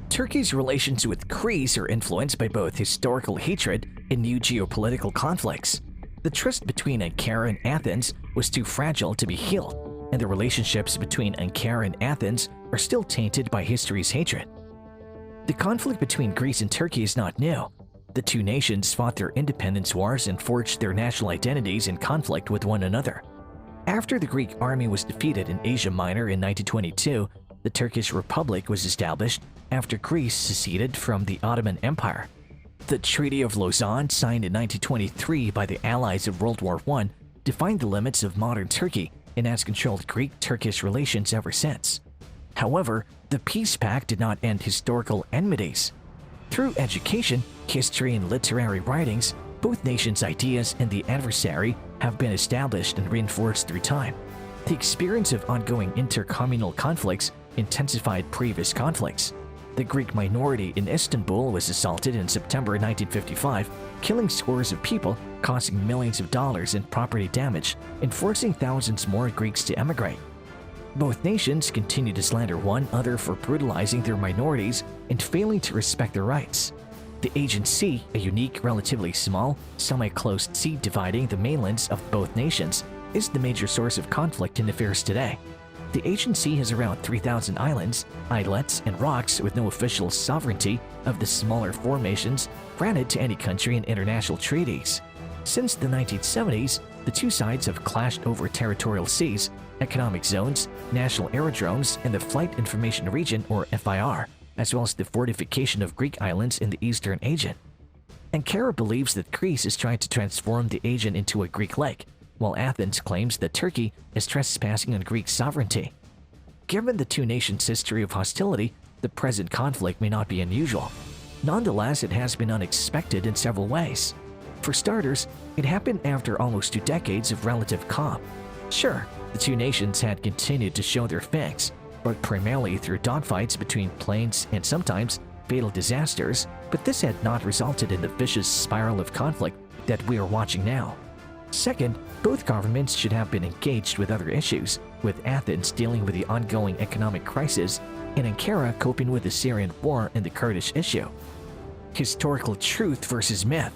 Turkey's relations with Greece are influenced by both historical hatred and new geopolitical conflicts. The trust between Ankara and Athens was too fragile to be healed, and the relationships between Ankara and Athens are still tainted by history's hatred. The conflict between Greece and Turkey is not new. The two nations fought their independence wars and forged their national identities in conflict with one another. After the Greek army was defeated in Asia Minor in 1922, the Turkish Republic was established after Greece seceded from the Ottoman Empire. The Treaty of Lausanne, signed in 1923 by the Allies of World War I, defined the limits of modern Turkey and has controlled Greek-Turkish relations ever since. However, the peace pact did not end historical enmities. Through education, history, and literary writings, both nations' ideas and the adversary have been established and reinforced through time. The experience of ongoing intercommunal conflicts intensified previous conflicts. The Greek minority in Istanbul was assaulted in September 1955, killing scores of people, causing millions of dollars in property damage, and forcing thousands more Greeks to emigrate. Both nations continue to slander one another for brutalizing their minorities and failing to respect their rights. The Aegean Sea, a unique, relatively small, semi-closed sea dividing the mainlands of both nations, is the major source of conflict in affairs today. The Aegean Sea has around 3,000 islands, islets, and rocks with no official sovereignty of the smaller formations granted to any country in international treaties. Since the 1970s, the two sides have clashed over territorial seas, economic zones, national aerodromes, and the Flight Information Region, or FIR, as well as the fortification of Greek islands in the eastern Aegean. Ankara believes that Greece is trying to transform the Aegean into a Greek lake, while Athens claims that Turkey is trespassing on Greek sovereignty. Given the two nations' history of hostility, the present conflict may not be unusual. Nonetheless, it has been unexpected in several ways. For starters, it happened after almost 2 decades of relative calm. Sure, the two nations had continued to show their fangs, but primarily through dogfights between planes and sometimes fatal disasters, but this had not resulted in the vicious spiral of conflict that we are watching now. Second, both governments should have been engaged with other issues, with Athens dealing with the ongoing economic crisis and Ankara coping with the Syrian war and the Kurdish issue. Historical truth versus myth.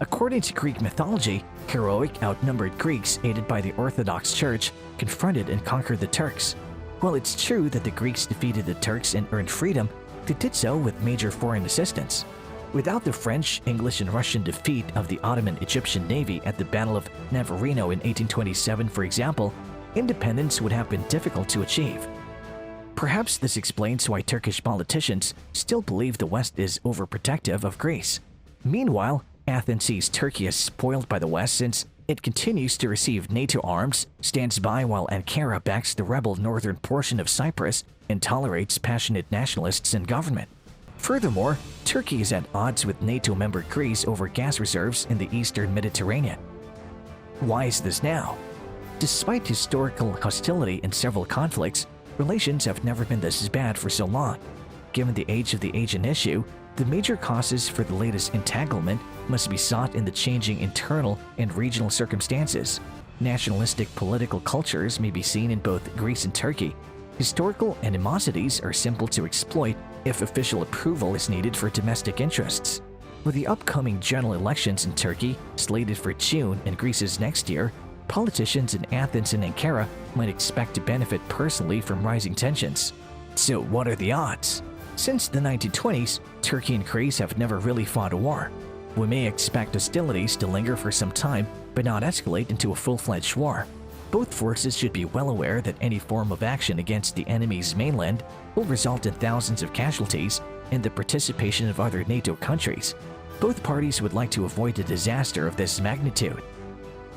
According to Greek mythology, heroic, outnumbered Greeks aided by the Orthodox Church confronted and conquered the Turks. While it's true that the Greeks defeated the Turks and earned freedom, they did so with major foreign assistance. Without the French, English, and Russian defeat of the Ottoman Egyptian Navy at the Battle of Navarino in 1827, for example, independence would have been difficult to achieve. Perhaps this explains why Turkish politicians still believe the West is overprotective of Greece. Meanwhile, Athens sees Turkey as spoiled by the West since it continues to receive NATO arms, stands by while Ankara backs the rebel northern portion of Cyprus, and tolerates passionate nationalists in government. Furthermore, Turkey is at odds with NATO member Greece over gas reserves in the eastern Mediterranean. Why is this now? Despite historical hostility and several conflicts, relations have never been this bad for so long. Given the age of the Aegean issue, the major causes for the latest entanglement must be sought in the changing internal and regional circumstances. Nationalistic political cultures may be seen in both Greece and Turkey. Historical animosities are simple to exploit if official approval is needed for domestic interests. With the upcoming general elections in Turkey slated for June and Greece's next year, politicians in Athens and Ankara might expect to benefit personally from rising tensions. So what are the odds? Since the 1920s, Turkey and Greece have never really fought a war. We may expect hostilities to linger for some time, but not escalate into a full-fledged war. Both forces should be well aware that any form of action against the enemy's mainland will result in thousands of casualties and the participation of other NATO countries. Both parties would like to avoid a disaster of this magnitude.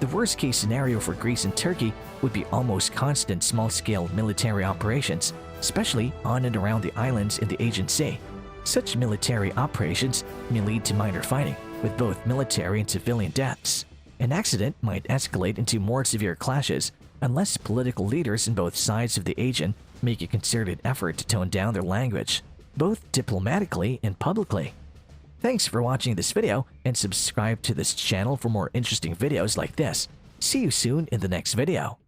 The worst-case scenario for Greece and Turkey would be almost constant small-scale military operations, especially on and around the islands in the Aegean Sea. Such military operations may lead to minor fighting, with both military and civilian deaths. An accident might escalate into more severe clashes unless political leaders on both sides of the Aegean make a concerted effort to tone down their language, both diplomatically and publicly. Thanks for watching this video, and subscribe to this channel for more interesting videos like this. See you soon in the next video.